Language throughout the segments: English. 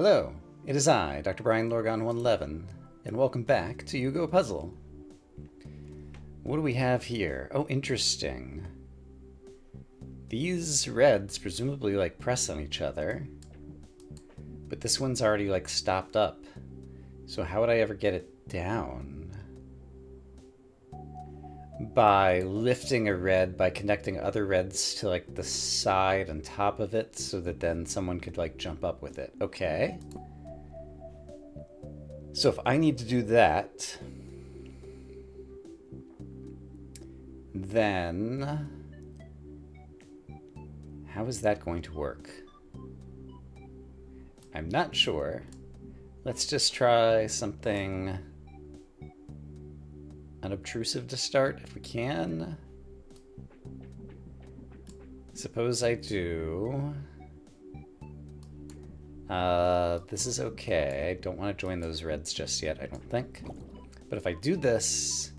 Hello, it is I, Dr. Brian Lorgon 111, and welcome back to Yugo Puzzle. What do we have here? Oh, interesting. These reds presumably press on each other, but this one's already stopped up. So how would I ever get it down? By lifting a red, by connecting other reds to the side and top of it so that then someone could jump up with it. Okay. So if I need to do that, then how is that going to work? I'm not sure. Let's just try something unobtrusive to start, if we can. Suppose I do. This is okay. I don't want to join those reds just yet, I don't think. But if I do this,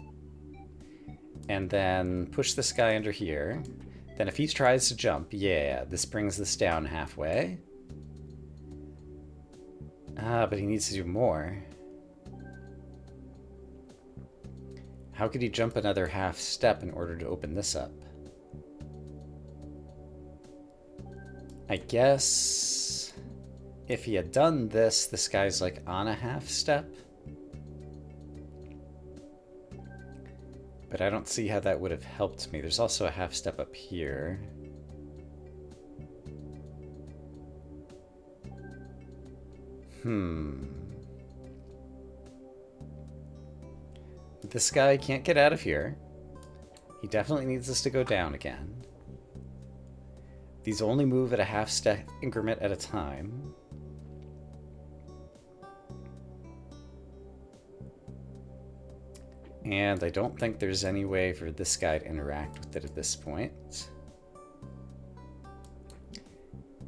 and then push this guy under here, then if he tries to jump, yeah, this brings this down halfway. But he needs to do more. How could he jump another half step in order to open this up? I guess if he had done this, this guy's on a half step. But I don't see how that would have helped me. There's also a half step up here. This guy can't get out of here. He definitely needs this to go down again. These only move at a half step increment at a time. And I don't think there's any way for this guy to interact with it at this point.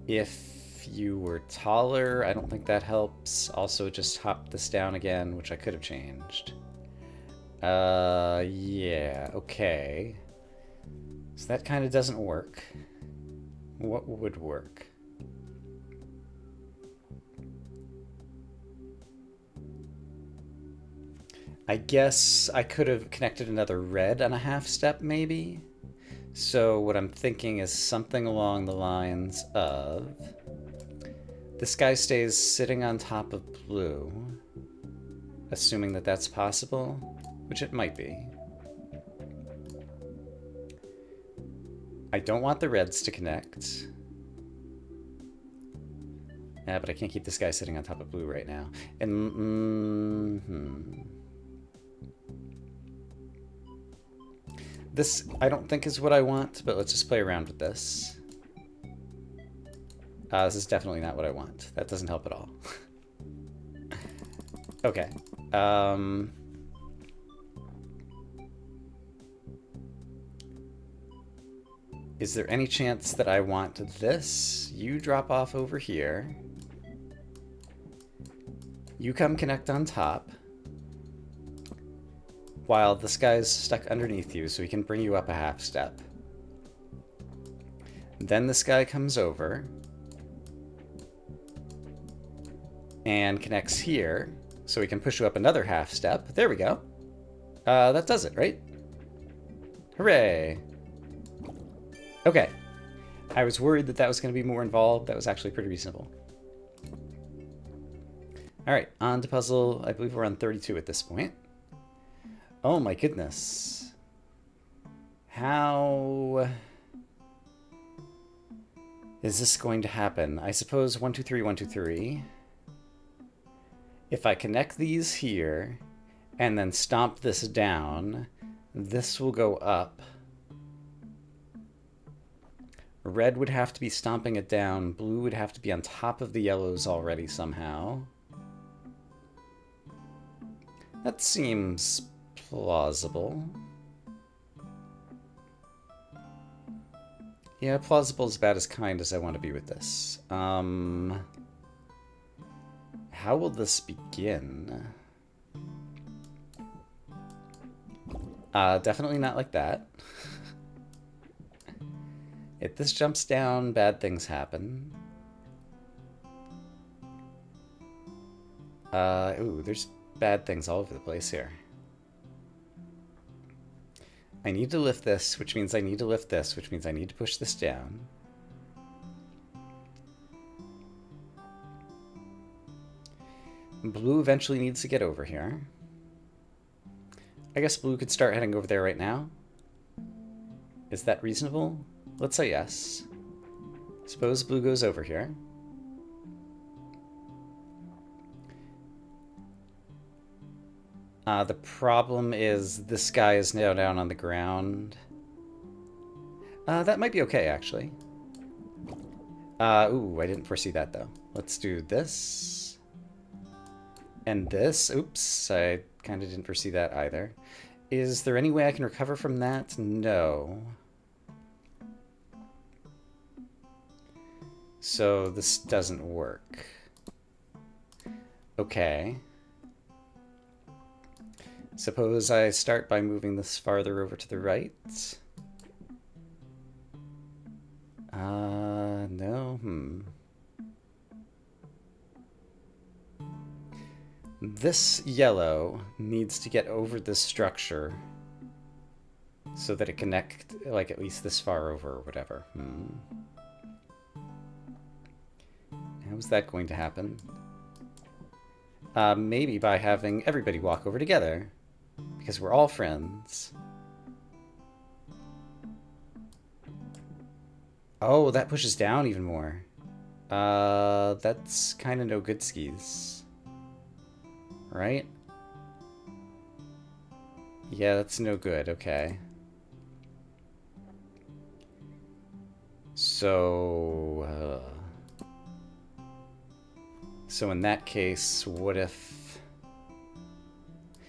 If you were taller, I don't think that helps. Also, just hop this down again, which I could have changed. Yeah, okay. So that kind of doesn't work. What would work? I guess I could have connected another red on a half step, maybe? So what I'm thinking is something along the lines of... This guy stays sitting on top of blue, assuming that that's possible, which it might be. I don't want the reds to connect. Yeah, but I can't keep this guy sitting on top of blue right now. And... This, I don't think is what I want, but let's just play around with this. This is definitely not what I want. That doesn't help at all. Okay. Is there any chance that I want this? You drop off over here. You come connect on top. While this guy's stuck underneath you, so he can bring you up a half step. Then this guy comes over and connects here, so he can push you up another half step. There we go. That does it, right? Hooray! Okay. I was worried that that was going to be more involved. That was actually pretty reasonable. Alright, on to puzzle. I believe we're on 32 at this point. Oh my goodness. How is this going to happen? I suppose 1, 2, 3, 1, 2, 3. If I connect these here and then stomp this down, this will go up. Red would have to be stomping it down. Blue would have to be on top of the yellows already somehow. That seems plausible. Yeah, plausible is about as kind as I want to be with this. How will this begin? Definitely not like that. If this jumps down, bad things happen. Ooh, there's bad things all over the place here. I need to lift this, which means I need to lift this, which means I need to push this down. Blue eventually needs to get over here. I guess blue could start heading over there right now. Is that reasonable? Let's say yes. Suppose blue goes over here. The problem is this guy is now down on the ground. That might be okay, actually. Ooh, I didn't foresee that, though. Let's do this. And this. Oops, I kind of didn't foresee that either. Is there any way I can recover from that? No. So this doesn't work. Okay. Suppose I start by moving this farther over to the right. No, This yellow needs to get over this structure so that it connect, like, at least this far over or whatever. How is that going to happen? Maybe by having everybody walk over together, because we're all friends. Oh, that pushes down even more. That's kind of no good skis. Right? Yeah, that's no good. Okay. So in that case, what if...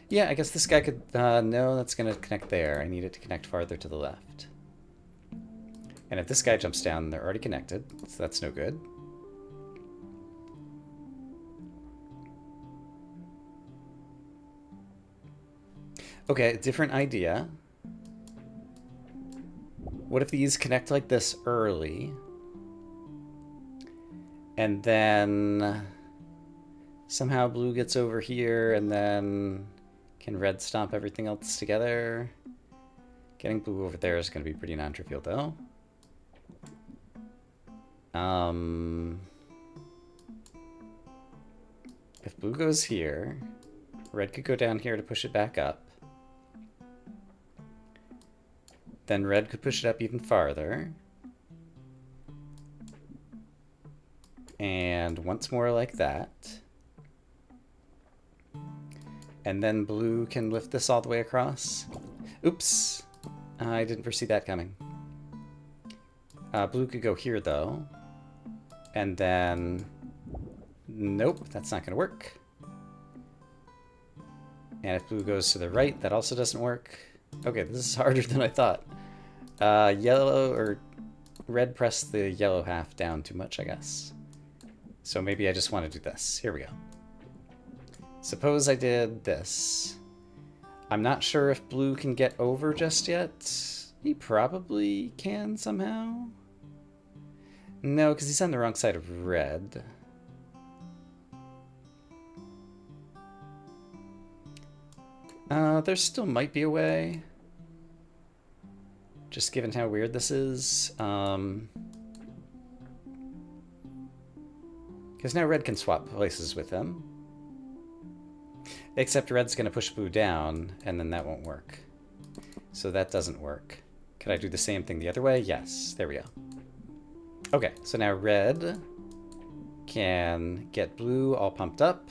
Yeah, I guess this guy could... no, that's going to connect there. I need it to connect farther to the left. And if this guy jumps down, they're already connected, so that's no good. Okay, different idea. What if these connect like this early? And then somehow blue gets over here, and then can red stomp everything else together? Getting blue over there is going to be pretty non-trivial, though. If blue goes here, red could go down here to push it back up. Then red could push it up even farther. And once more like that. And then blue can lift this all the way across. Oops. I didn't foresee that coming. Blue could go here, though. And then... Nope, that's not going to work. And if blue goes to the right, that also doesn't work. Okay, this is harder than I thought. Yellow or red pressed the yellow half down too much, I guess. So maybe I just want to do this. Here we go. Suppose I did this. I'm not sure if blue can get over just yet. He probably can somehow. No, because he's on the wrong side of red. There still might be a way. Just given how weird this is. Because now red can swap places with him. Except red's going to push blue down, and then that won't work. So that doesn't work. Could I do the same thing the other way? Yes. There we go. Okay, so now red can get blue all pumped up.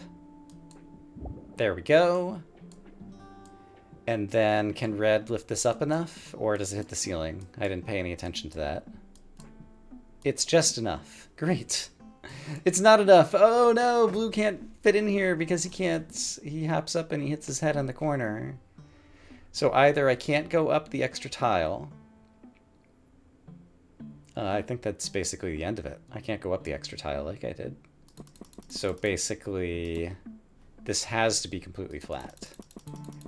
There we go. And then can red lift this up enough? Or does it hit the ceiling? I didn't pay any attention to that. It's just enough. Great. It's not enough. Oh no, blue can't fit in here because he can't. He hops up and he hits his head on the corner. So either I can't go up the extra tile. I think that's basically the end of it. I can't go up the extra tile like I did. So basically, this has to be completely flat.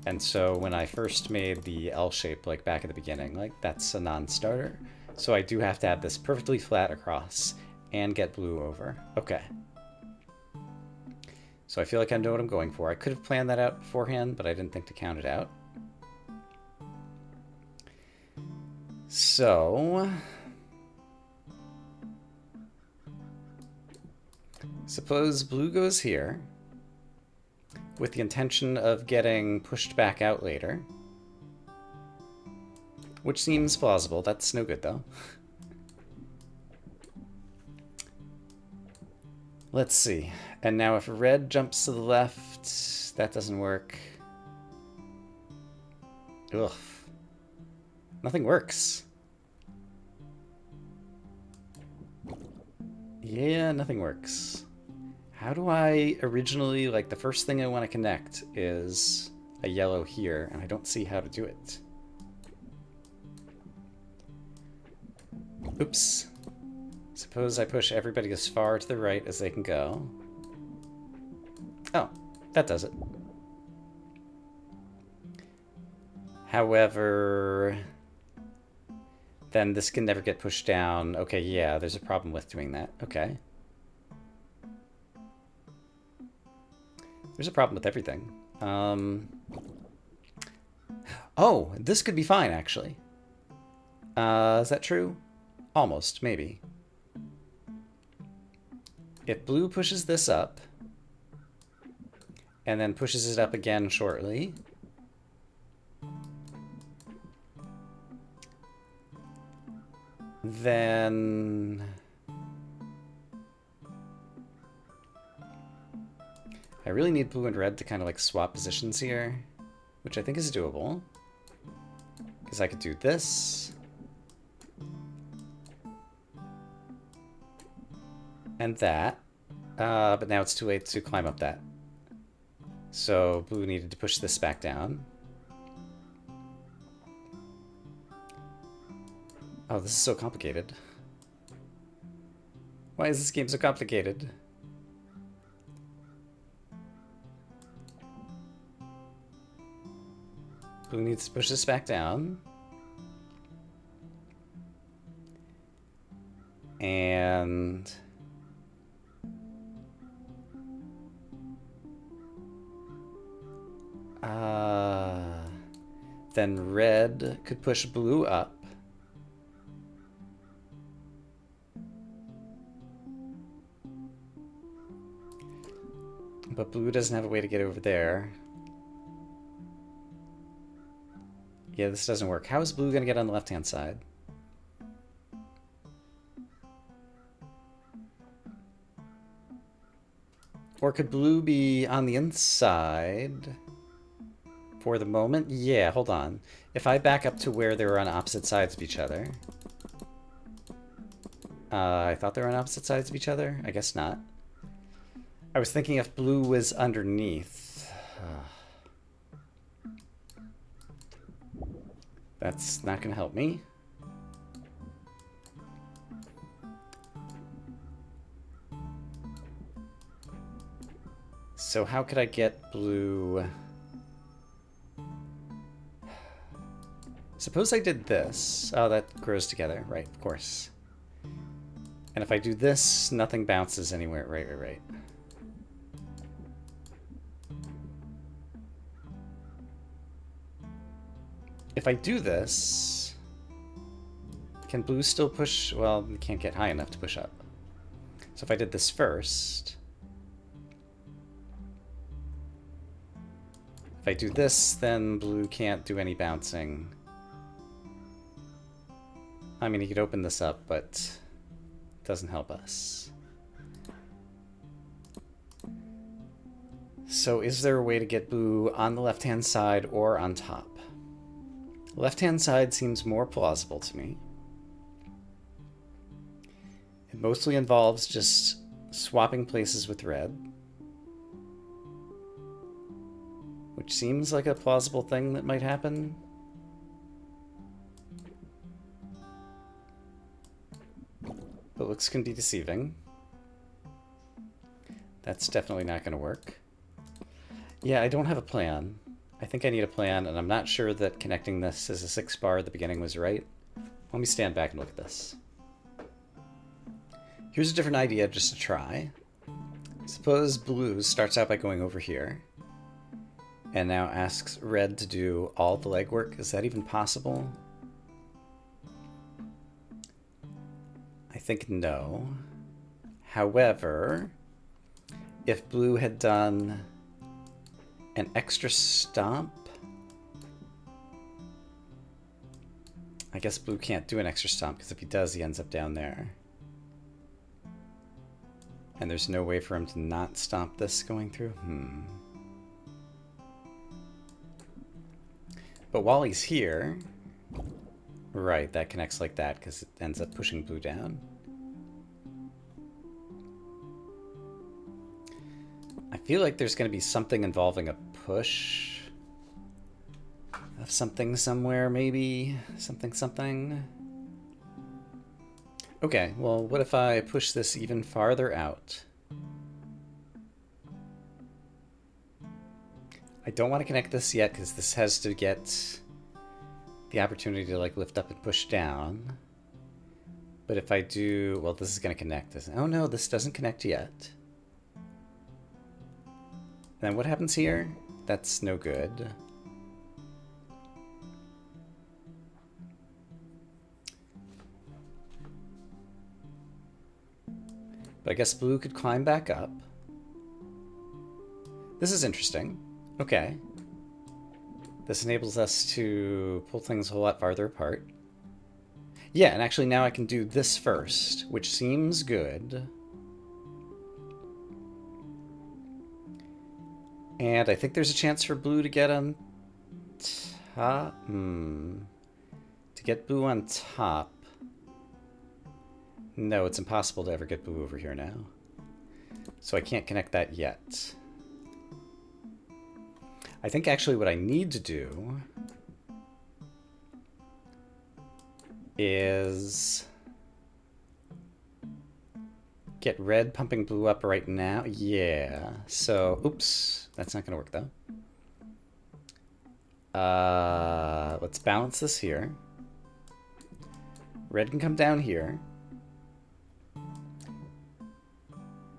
And so when I first made the L shape, like back at the beginning, like that's a non-starter. So I do have to have this perfectly flat across and get blue over. Okay. So I feel like I know what I'm going for. I could have planned that out beforehand, but I didn't think to count it out. So suppose blue goes here with the intention of getting pushed back out later, which seems plausible. That's no good, though. Let's see. And now if red jumps to the left, that doesn't work. Ugh. Nothing works. Yeah, nothing works. How do I originally, like, the first thing I want to connect is a yellow here, and I don't see how to do it. Oops. Suppose I push everybody as far to the right as they can go. Oh, that does it. However, then this can never get pushed down. Okay, yeah, there's a problem with doing that. Okay. There's a problem with everything. Oh, this could be fine, actually. Is that true? Almost, maybe. If blue pushes this up, and then pushes it up again shortly, then I really need blue and red to kind of like swap positions here, which I think is doable. Because I could do this. And that. But now it's too late to climb up that. So blue needed to push this back down. Oh, this is so complicated. Why is this game so complicated? Blue needs to push this back down. And then red could push blue up. But blue doesn't have a way to get over there. Yeah, this doesn't work. How is blue going to get on the left-hand side? Or could blue be on the inside for the moment? Yeah, hold on. If I back up to where they were on opposite sides of each other. I thought they were on opposite sides of each other. I guess not. I was thinking if blue was underneath. That's not going to help me. So how could I get blue? Suppose I did this. Oh, that grows together. Right, of course. And if I do this, nothing bounces anywhere. Right. If I do this, can blue still push? Well, we can't get high enough to push up. So if I did this first, if I do this, then blue can't do any bouncing. I mean, he could open this up, but it doesn't help us. So is there a way to get blue on the left-hand side or on top? Left-hand side seems more plausible to me. It mostly involves just swapping places with red, which seems like a plausible thing that might happen. But looks can be deceiving. That's definitely not going to work. Yeah, I don't have a plan. I think I need a plan, and I'm not sure that connecting this as a 6 bar at the beginning was right. Let me stand back and look at this. Here's a different idea just to try. Suppose blue starts out by going over here and now asks red to do all the legwork. Is that even possible? I think no. However, if blue had done an extra stomp, I guess blue can't do an extra stomp because if he does, he ends up down there. And there's no way for him to not stomp this going through? But while he's here... Right, that connects like that because it ends up pushing blue down. I feel like there's going to be something involving a push of something somewhere, maybe? Something. Okay, well, what if I push this even farther out? I don't want to connect this yet because this has to get the opportunity to like lift up and push down. But if I do, well, this is going to connect this. Oh no, this doesn't connect yet. Then what happens here? That's no good. But I guess blue could climb back up. This is interesting. Okay. This enables us to pull things a whole lot farther apart. Yeah, and actually now I can do this first, which seems good. And I think there's a chance for blue to get on top. To get blue on top. No, it's impossible to ever get blue over here now. So I can't connect that yet. I think actually what I need to do is get red pumping blue up right now. Yeah. So, oops. That's not going to work though. Let's balance this here. Red can come down here.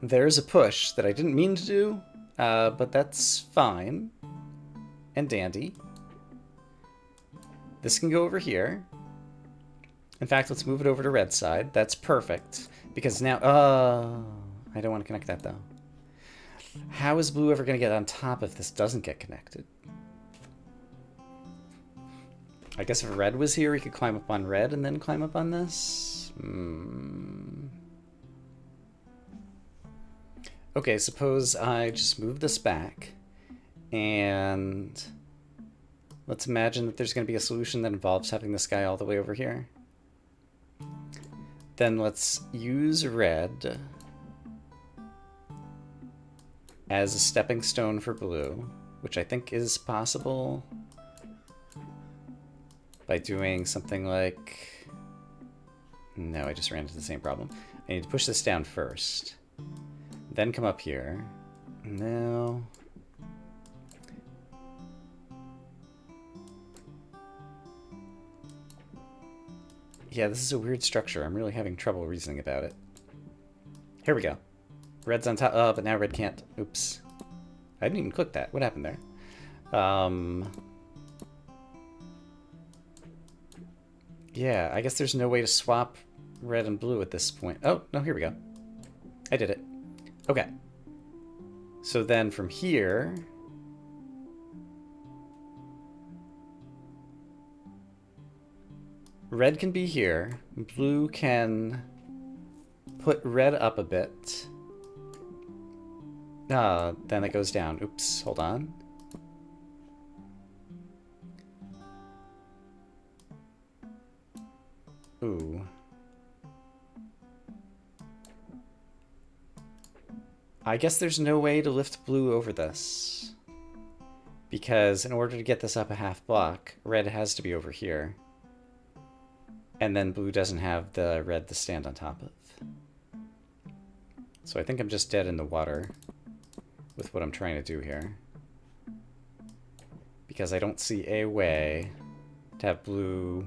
There's a push that I didn't mean to do, but that's fine and dandy. This can go over here. In fact, let's move it over to red side. That's perfect, because now... I don't want to connect that, though. How is blue ever going to get on top if this doesn't get connected? I guess if red was here, he could climb up on red and then climb up on this? Okay, suppose I just move this back, and let's imagine that there's going to be a solution that involves having this guy all the way over here. Then let's use red as a stepping stone for blue, which I think is possible by doing something like... No, I just ran into the same problem. I need to push this down first. Then come up here. No. Yeah, this is a weird structure. I'm really having trouble reasoning about it. Here we go. Red's on top. Oh, but now red can't. Oops. I didn't even click that. What happened there? Yeah, I guess there's no way to swap red and blue at this point. Oh, no, here we go. I did it. Okay. So then from here... Red can be here. Blue can put red up a bit. Then it goes down. Oops, hold on. Ooh. I guess there's no way to lift blue over this. Because in order to get this up a half block, red has to be over here. And then blue doesn't have the red to stand on top of. So I think I'm just dead in the water with what I'm trying to do here. Because I don't see a way to have blue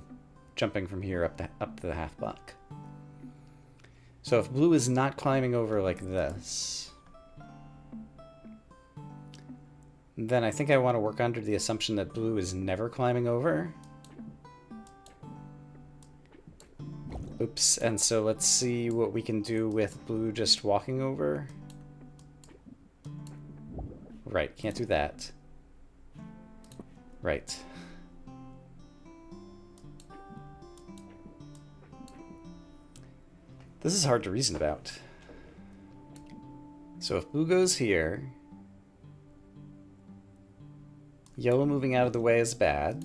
jumping from here up to the half block. So if blue is not climbing over like this, then I think I want to work under the assumption that blue is never climbing over. Oops, and so let's see what we can do with blue just walking over. Right, can't do that. Right. This is hard to reason about. So if blue goes here, yellow moving out of the way is bad.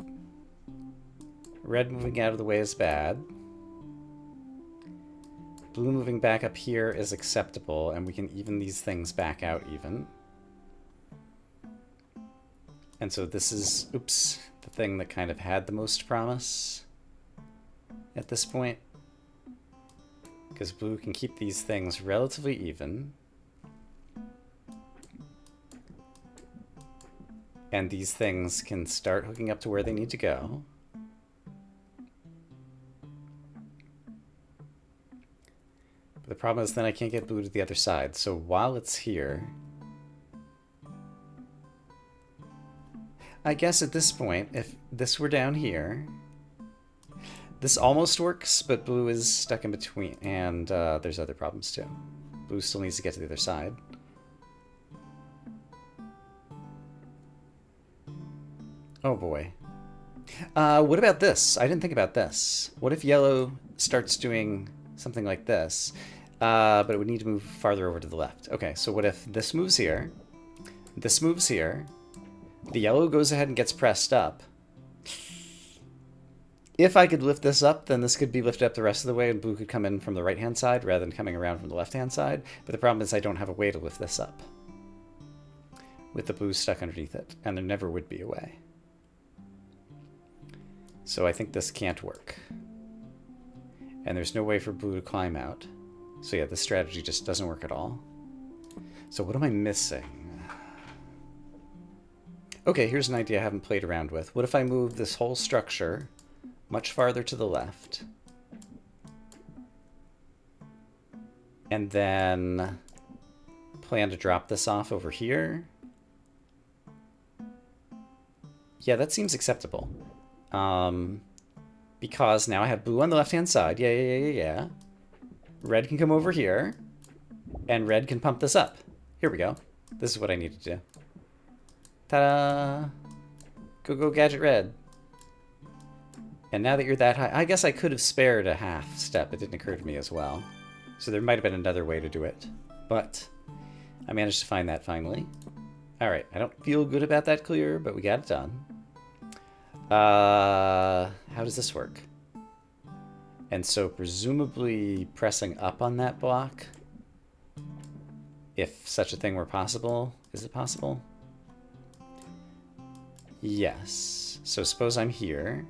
Red moving out of the way is bad. Blue moving back up here is acceptable, and we can even these things back out even. And so this is, oops, the thing that kind of had the most promise at this point. Because blue can keep these things relatively even. And these things can start hooking up to where they need to go. But the problem is then I can't get blue to the other side. So while it's here, I guess at this point, if this were down here, this almost works, but blue is stuck in between, and there's other problems too. Blue still needs to get to the other side. Oh boy. What about this? I didn't think about this. What if yellow starts doing something like this, but it would need to move farther over to the left? Okay, so what if this moves here, this moves here, the yellow goes ahead and gets pressed up. If I could lift this up, then this could be lifted up the rest of the way, and blue could come in from the right-hand side rather than coming around from the left-hand side. But the problem is I don't have a way to lift this up with the blue stuck underneath it, and there never would be a way. So I think this can't work. And there's no way for blue to climb out. So yeah, this strategy just doesn't work at all. So what am I missing? Okay, here's an idea I haven't played around with. What if I move this whole structure much farther to the left? And then plan to drop this off over here? Yeah, that seems acceptable. Because now I have blue on the left-hand side. Yeah. Red can come over here, and red can pump this up. Here we go. This is what I need to do. Ta-da! Go, Gadget Red. And now that you're that high, I guess I could have spared a half step. It didn't occur to me as well. So there might have been another way to do it. But I managed to find that finally. Alright, I don't feel good about that clear, but we got it done. How does this work? And so presumably pressing up on that block, if such a thing were possible. Is it possible? Yes. So suppose I'm here.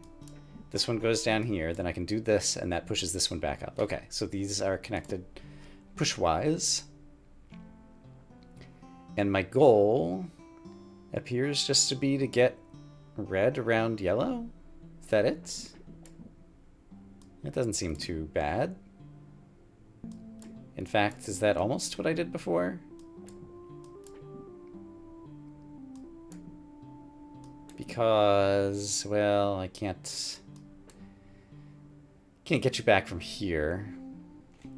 This one goes down here, then I can do this, and that pushes this one back up. Okay, so these are connected push-wise. And my goal appears just to be to get red around yellow? Is that it? It doesn't seem too bad. In fact, is that almost what I did before? Because, well, I can't get you back from here.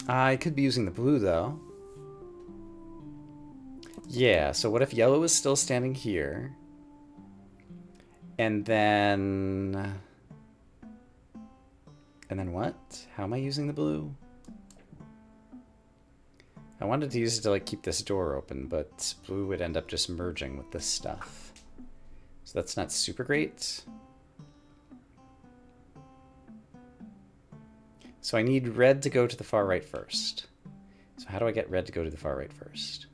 I could be using the blue, though. Yeah, so what if yellow is still standing here? And then what? How am I using the blue? I wanted to use it to like keep this door open, but blue would end up just merging with this stuff. So that's not super great. So I need red to go to the far right first. So how do I get red to go to the far right first?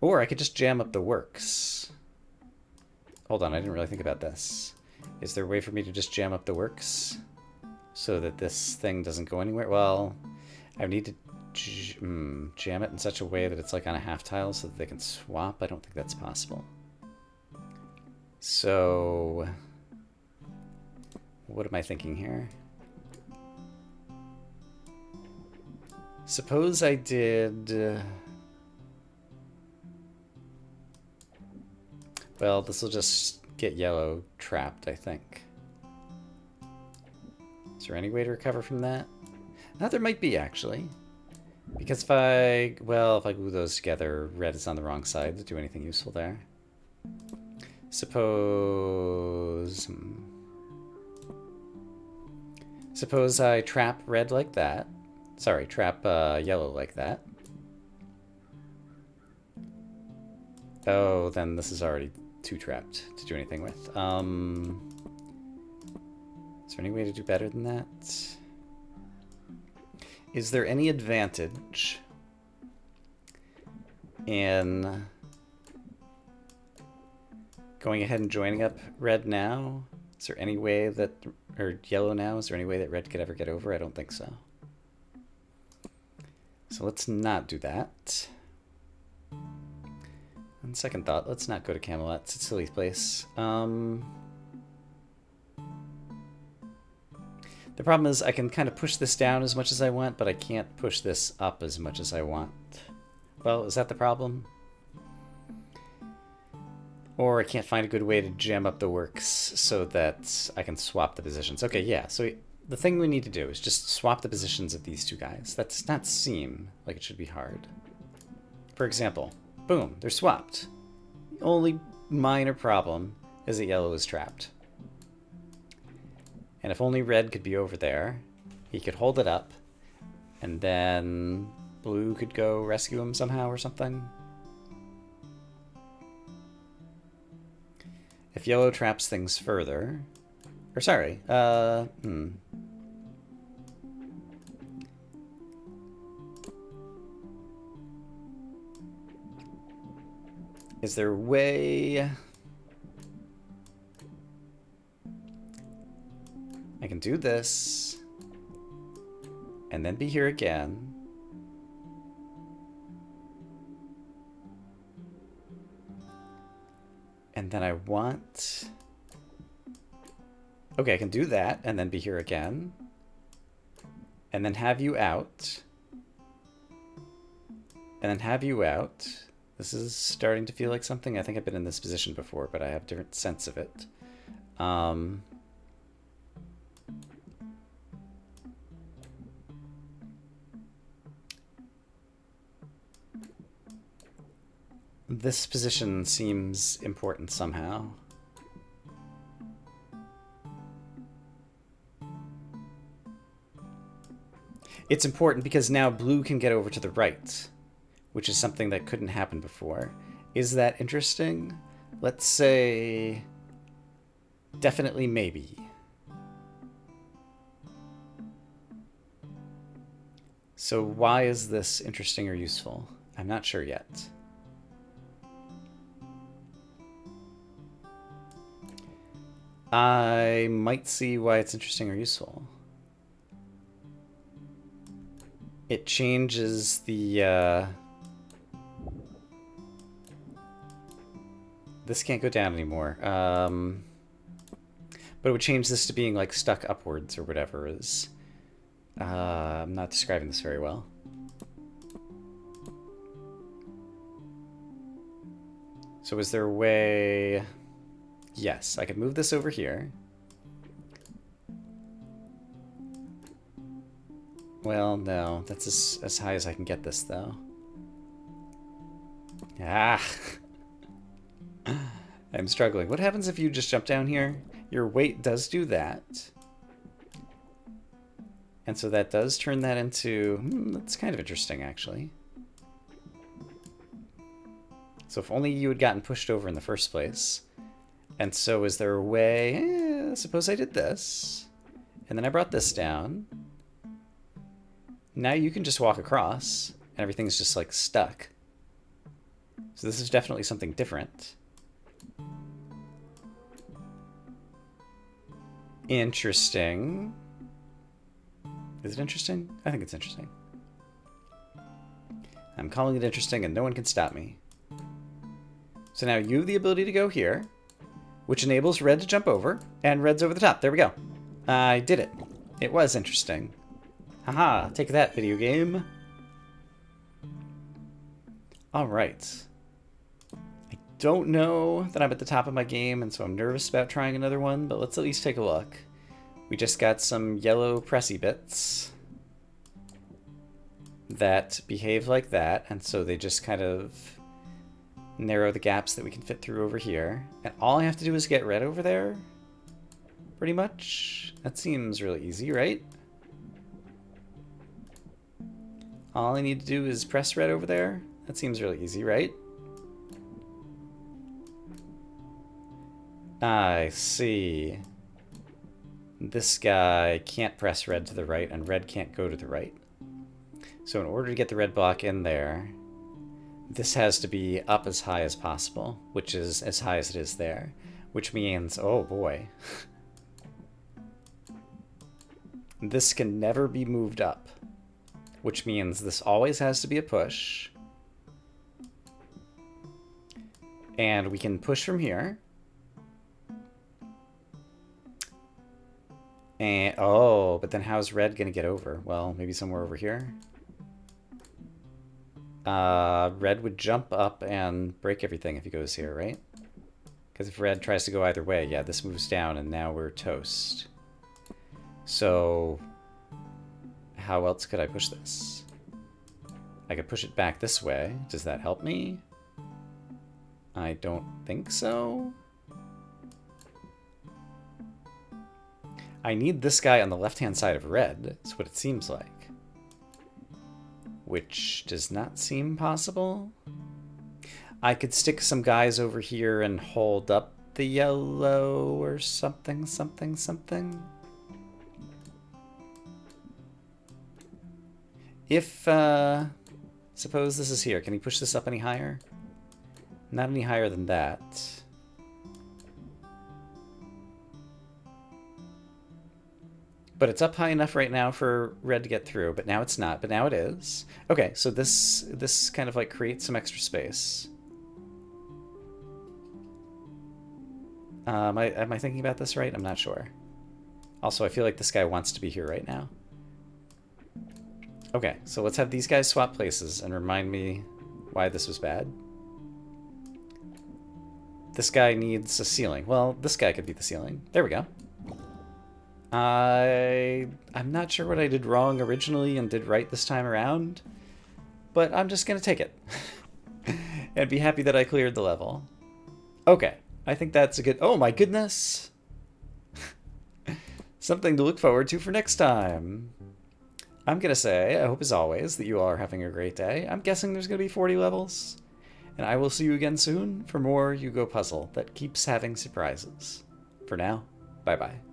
Or I could just jam up the works. Hold on, I didn't really think about this. Is there a way for me to just jam up the works so that this thing doesn't go anywhere? Well, I need to jam it in such a way that it's like on a half tile so that they can swap. I don't think that's possible. So, what am I thinking here? Suppose I did... Well, this will just get yellow trapped, I think. Is there any way to recover from that? No, there might be, actually. Because if I glue those together, red is on the wrong side to do anything useful there. Suppose I trap red like that. Sorry, trap yellow like that. Oh, then this is already too trapped to do anything with. Is there any way to do better than that? Is there any advantage in going ahead and joining up red now? Is there any way that, or yellow now, is there any way that red could ever get over? I don't think so. So let's not do that. On second thought, let's not go to Camelot. It's a silly place. The problem is I can kind of push this down as much as I want, but I can't push this up as much as I want. Well, is that the problem? Or I can't find a good way to jam up the works so that I can swap the positions. Okay, yeah, so the thing we need to do is just swap the positions of these two guys. That does not seem like it should be hard. For example, boom, they're swapped. The only minor problem is that yellow is trapped. And if only red could be over there, he could hold it up, and then blue could go rescue him somehow or something. If yellow traps things further, or sorry, is there a way I can do this and then be here again? And then I want... Okay, I can do that and then be here again. And then have you out. And then have you out. This is starting to feel like something. I think I've been in this position before, but I have a different sense of it. This position seems important somehow. It's important because now blue can get over to the right, which is something that couldn't happen before. Is that interesting? Let's say definitely maybe. So why is this interesting or useful? I'm not sure yet. I might see why it's interesting or useful. It changes the... This can't go down anymore. But it would change this to being like stuck upwards or whatever is... I'm not describing this very well. So is there a way... Yes, I could move this over here. Well, no, that's as high as I can get this, though. Ah! I'm struggling. What happens if you just jump down here? Your weight does do that. And so that does turn that into... that's kind of interesting, actually. So if only you had gotten pushed over in the first place... And so is there a way... suppose I did this. And then I brought this down. Now you can just walk across. And everything's just like stuck. So this is definitely something different. Interesting. Is it interesting? I think it's interesting. I'm calling it interesting and no one can stop me. So now you have the ability to go here, which enables red to jump over, and red's over the top. There we go. I did it. It was interesting. Haha, take that, video game. All right. I don't know that I'm at the top of my game, and so I'm nervous about trying another one, but let's at least take a look. We just got some yellow pressy bits that behave like that, and so they just kind of narrow the gaps that we can fit through over here. And all I have to do is get red over there, pretty much. That seems really easy, right? All I need to do is press red over there. That seems really easy, right? I see. This guy can't press red to the right, and red can't go to the right. So in order to get the red block in there, this has to be up as high as possible, which is as high as it is there. Which means, oh boy. This can never be moved up. Which means this always has to be a push. And we can push from here. And, oh, but then how's red going to get over? Well, maybe somewhere over here. Red would jump up and break everything if he goes here, right? Because if red tries to go either way, yeah, this moves down and now we're toast. So, how else could I push this? I could push it back this way. Does that help me? I don't think so. I need this guy on the left-hand side of red, is what it seems like. Which does not seem possible. I could stick some guys over here and hold up the yellow or something, something, something. If, suppose this is here. Can he push this up any higher? Not any higher than that. But it's up high enough right now for red to get through, but now it's not, but now it is. Okay, so this kind of like creates some extra space. Am I thinking about this right? I'm not sure. Also, I feel like this guy wants to be here right now. Okay, so let's have these guys swap places and remind me why this was bad. This guy needs a ceiling. Well, this guy could be the ceiling. There we go. I'm not sure what I did wrong originally and did right this time around, but I'm just going to take it and be happy that I cleared the level. Okay, I think that's a good... Oh my goodness! Something to look forward to for next time. I'm going to say, I hope as always that you all are having a great day. I'm guessing there's going to be 40 levels. And I will see you again soon for more Yugo Puzzle that keeps having surprises. For now, bye-bye.